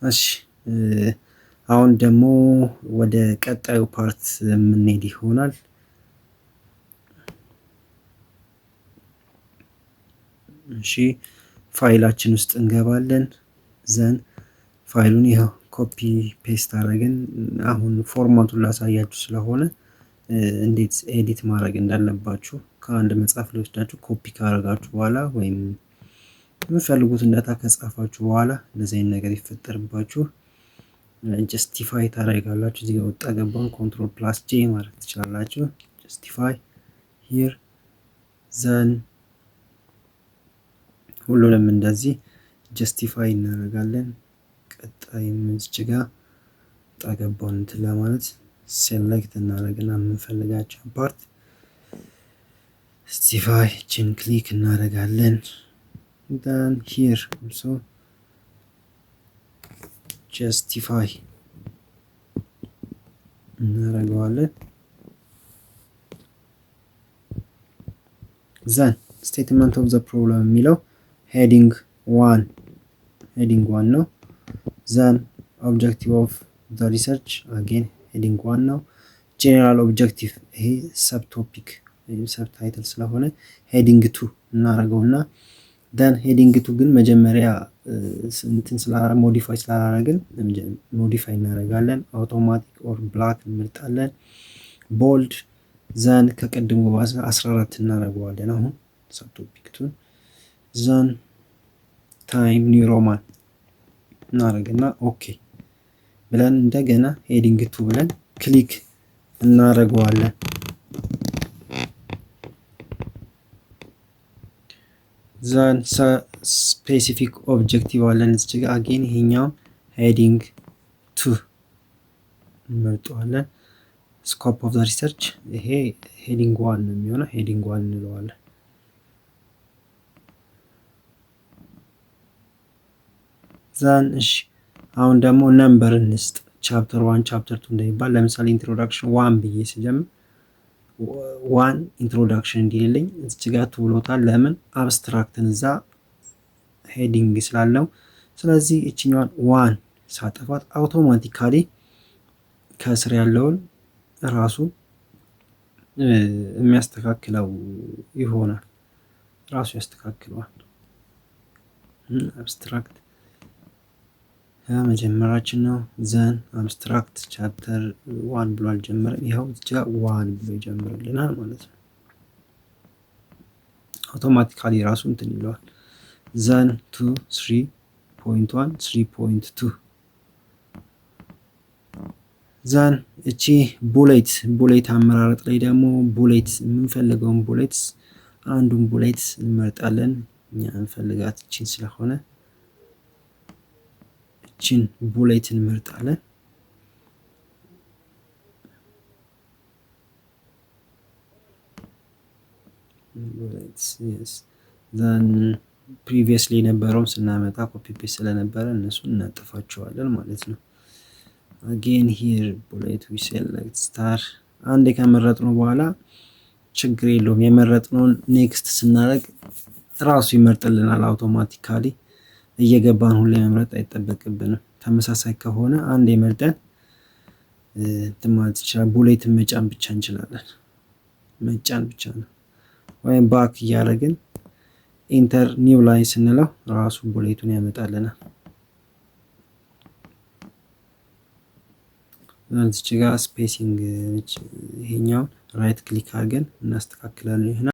እሺ አሁን ደግሞ ወደ ቀጣዩ ፓርት የምንሄድ ይሆናል። እሺ ፋይላችን ውስጥ እንገባለን። ዘን ፋይሉን ይኸው ኮፒ ፔስት አደረግን። አሁን ፎርማቱን ላሳያችሁ ስለሆነ እንዴት ኤዲት ማድረግ እንዳለባችሁ ከአንድ መጽሐፍ ላይ ወስዳችሁ ኮፒ ካደረጋችሁ በኋላ ወይም የምትፈልጉትን ዳታ ከጻፋችሁ በኋላ እንደዚህ አይነት ነገር ይፈጠርባችሁ ጀስቲፋይ ታደርጋላችሁ። እዚህ ጋር ወጣ ገባውን ኮንትሮል ፕላስ ጄ ማድረግ ትችላላችሁ። ጀስቲፋይ ሂር ዘን ሁሉንም እንደዚህ ጀስቲፋይ እናደርጋለን። ቀጣይ እዚች ጋር ወጣ ገባውን እንትን ለማለት ሴሌክት እናደርግና የምንፈልጋቸው ፓርት ጀስቲፋይ ችን ክሊክ እናደርጋለን። then here also justify እናደርገዋለን። then statement of the problem የሚለው heading 1 ነው። then objective of the research again heading 1 ነው። general objective ይሄ ሰብ ቶፒክ ወይም ሰብ ታይትል ስለሆነ heading 2 እናደርገውና then heading 2 ግን መጀመሪያ እንትን ሞዲፋይ ስላላደረግን ሞዲፋይ እናደርጋለን። አውቶማቲክ ኦር ብላክ እንመርጣለን። ቦልድ ዘን ከቀድሞ 14 እናደርገዋለን። አሁን ሰብ ቶፒክቱን ዘን ታይም ኒው ሮማን እናደርግና ኦኬ ብለን እንደገና ሄዲንግ 2 ብለን ክሊክ እናደርገዋለን። ዘን ስፔሲፊክ ኦብጀክቲቭ አለን እዚህ ጋር አጌን ይሄኛውን ሄዲንግ 2 እንመርጠዋለን። ስኮፕ ኦፍ ዘ ሪሰርች ይሄ ሄዲንግ 1 ነው የሚሆነው። ሄዲንግ 1 እንለዋለን። ዘን እሺ አሁን ደግሞ ነምበር እንስጥ። ቻፕተር 1 ቻፕተር 2 እንደሚባል ለምሳሌ ኢንትሮዳክሽን 1 ብዬ ስጀምር 1 ኢንትሮዳክሽን እንዲልልኝ እዚህ ጋር ትብሎታል። ለምን አብስትራክትን እዛ ሄዲንግ ስላለው። ስለዚህ እቺኛዋን 1 ሳጠፋት አውቶማቲካሊ ከስር ያለውን ራሱ የሚያስተካክለው ይሆናል። ራሱ ያስተካክለዋል። አብስትራክት መጀመራችን ነው። ዘን አብስትራክት ቻፕተር 1 ብሎ አልጀመረም። ይኸው እዚህ ጋር 1 ብሎ ይጀምርልናል ማለት ነው። አውቶማቲካሊ ራሱ እንትን ይለዋል። ዘን 2 3.1 3.2 ዘን እቺ ቡሌት አመራረጥ ላይ ደግሞ ቡሌት የምንፈልገውን ቡሌት አንዱን ቡሌት እንመርጣለን። እኛ እንፈልጋት እቺን ስለሆነ እቺን ቡሌት እንመርጣለን። ዘን ፕሪቪየስሊ የነበረውም ስናመጣ ኮፒ ፔስት ስለነበረ እነሱን እናጥፋቸዋለን ማለት ነው። አጌን ሂር ቡሌት ዊ ሴሌክት ስታር አንዴ ከመረጥነው በኋላ ችግር የለውም። የመረጥነውን ኔክስት ስናደርግ ራሱ ይመርጥልናል አውቶማቲካሊ። እየገባን ሁሌ መምረጥ አይጠበቅብንም። ተመሳሳይ ከሆነ አንዴ መርጠን እንትን ማለት ይችላል። ቡሌትን መጫን ብቻ እንችላለን። መጫን ብቻ ነው። ወይም ባክ እያደረግን ኢንተር ኒው ላይን ስንለው ራሱ ቡሌቱን ያመጣልናል። እዚች ጋር ስፔሲንግ ይሄኛውን ራይት ክሊክ አድርገን እናስተካክላለን።